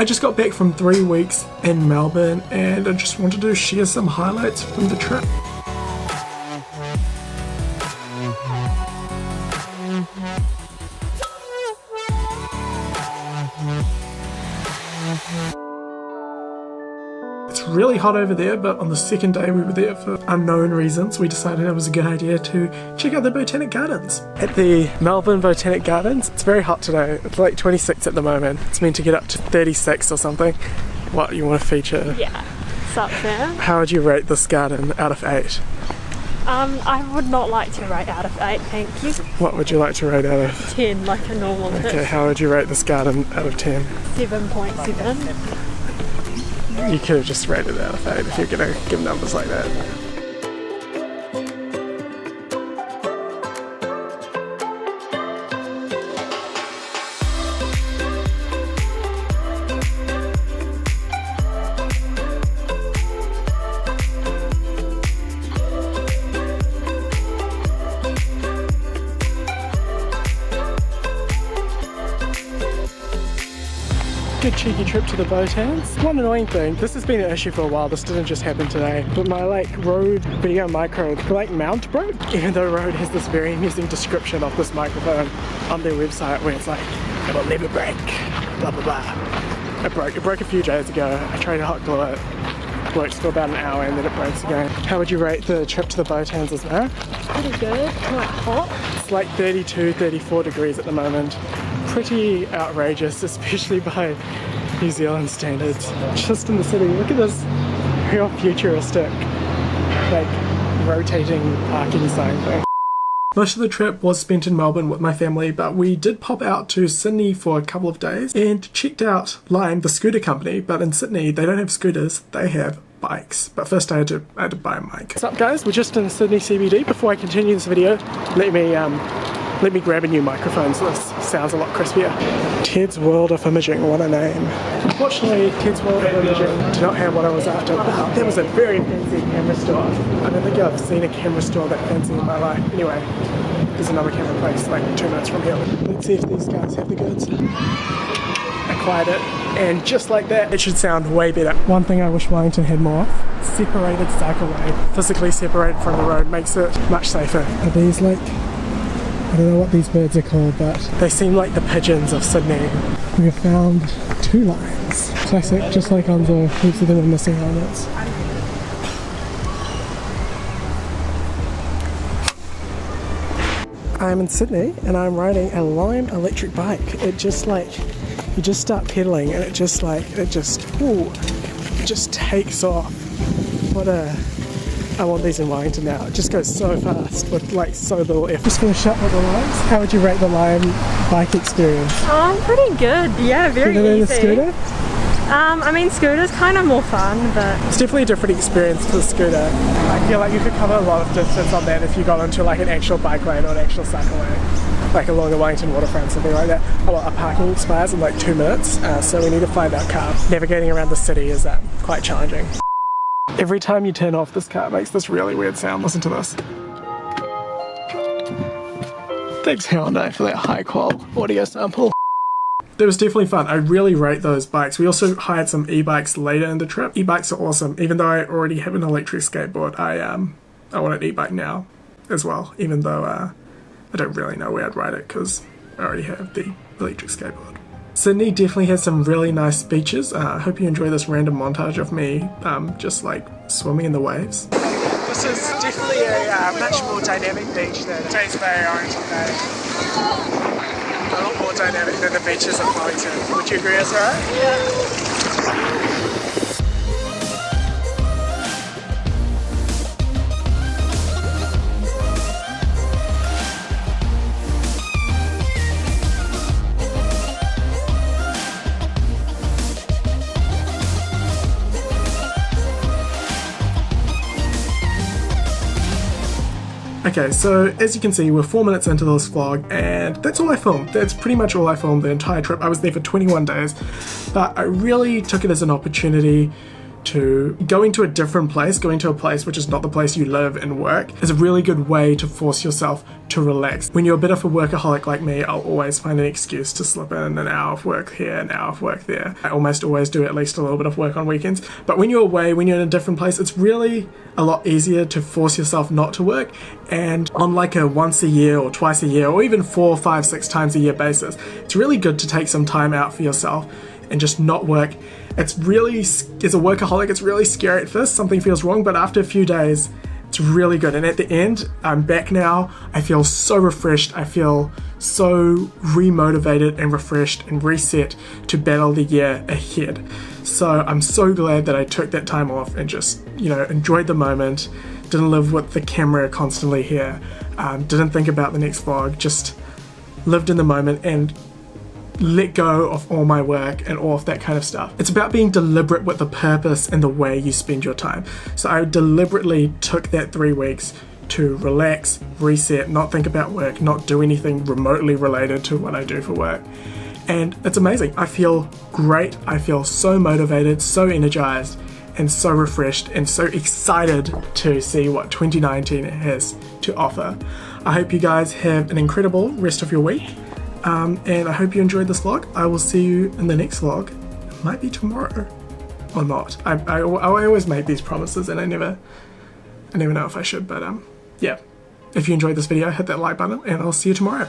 I just got back from 3 weeks in Melbourne and I just wanted to share some highlights from the trip. It's really hot over there, but on the second day we were there for unknown reasons. We decided it was a good idea to check out the Botanic Gardens. At the Melbourne Botanic Gardens, it's very hot today. It's like 26 at the moment. It's meant to get up to 36 or something. What, you want to feature? Yeah, it's up there. How would you rate this garden out of 8? I would not like to rate out of 8, thank you. What would you like to rate out of 10, like a normal tip. Okay, how would you rate this garden out of 10? 7.7. You could have just rated it out of 8 if you're going to give numbers like that. Good cheeky trip to the Botans. One annoying thing, this has been an issue for a while, this didn't just happen today, but my Rode Video Micro mount broke, even though Rode has this very amusing description of this microphone on their website where it's like, it'll never break, blah blah blah. It broke a few days ago. I tried to hot glue it, works for about an hour and then it breaks again. How would you rate the trip to the Botans as now? Pretty good, quite hot. It's like 32, 34 degrees at the moment. Pretty outrageous, especially by New Zealand standards. Just in the city, look at this real futuristic, like, rotating parking sign thing. Most of the trip was spent in Melbourne with my family, but we did pop out to Sydney for a couple of days and checked out Lime, the scooter company, but in Sydney they don't have scooters, they have bikes. But first I had to buy a mic. What's up guys, we're just in Sydney CBD. Before I continue this video, let me grab a new microphone so this sounds a lot crispier. Ted's World of Imaging, what a name. Unfortunately, Ted's World of Imaging did not have what I was after. That was a very fancy camera store. I don't think I've seen a camera store that fancy in my life. Anyway, there's another camera place like 2 minutes from here. Let's see if these guys have the goods. Acquired it, and just like that, it should sound way better. One thing I wish Wellington had more of, separated cycle lane. Physically separated from the road makes it much safer. Are these like, I don't know what these birds are called, but they seem like the pigeons of Sydney. We have found 2 lines. Classic, just like Onzo, heaps of them are missing helmets. I'm in Sydney and I'm riding a Lime electric bike. It just like, you just start pedaling and it just takes off. What a... I want these in Wellington now. It just goes so fast with like so little effort. Just finished up with the Limes. How would you rate the Lime bike experience? Pretty good. Yeah, very easy. The scooter? I mean, scooter's kind of more fun, but it's definitely a different experience for the scooter. I feel like you could cover a lot of distance on that if you got into like an actual bike lane or an actual cycle lane, like along the Wellington waterfront, something like that. Oh, well, our parking expires in like 2 minutes, so we need to find our car. Navigating around the city is quite challenging. Every time you turn off, this car makes this really weird sound. Listen to this. Thanks Hyundai for that high qual audio sample. That was definitely fun. I really rate those bikes. We also hired some e-bikes later in the trip. E-bikes are awesome. Even though I already have an electric skateboard, I want an e-bike now as well, even though I don't really know where I'd ride it because I already have the electric skateboard. Sydney definitely has some really nice beaches. I hope you enjoy this random montage of me just like swimming in the waves. This is definitely a much more dynamic beach than Tays Bay or Orange Bay. A lot more dynamic than the beaches of Wellington. Would you agree, Ezra? Yeah. Okay, so as you can see, we're 4 minutes into this vlog, and that's all I filmed. That's pretty much all I filmed the entire trip. I was there for 21 days, but I really took it as an opportunity to going to a different place, going to a place which is not the place you live and work, is a really good way to force yourself to relax. When you're a bit of a workaholic like me, I'll always find an excuse to slip in an hour of work here, an hour of work there. I almost always do at least a little bit of work on weekends. But when you're away, when you're in a different place, it's really a lot easier to force yourself not to work. And on like a once a year or twice a year or even 4, 5, 6 times a year basis, it's really good to take some time out for yourself and just not work. It's really, as a workaholic, it's really scary at first. Something feels wrong, but after a few days, it's really good. And at the end, I'm back now. I feel so refreshed. I feel so remotivated and refreshed and reset to battle the year ahead. So I'm so glad that I took that time off and just, enjoyed the moment. Didn't live with the camera constantly here. Didn't think about the next vlog. Just lived in the moment and let go of all my work and all of that kind of stuff. It's about being deliberate with the purpose and the way you spend your time. So I deliberately took that 3 weeks to relax, reset, not think about work, not do anything remotely related to what I do for work. And it's amazing. I feel great. I feel so motivated, so energized, and so refreshed and so excited to see what 2019 has to offer. I hope you guys have an incredible rest of your week. And I hope you enjoyed this vlog. I will see you in the next vlog. It might be tomorrow or not. I always make these promises and I never know if I should, but yeah. If you enjoyed this video, hit that like button and I'll see you tomorrow.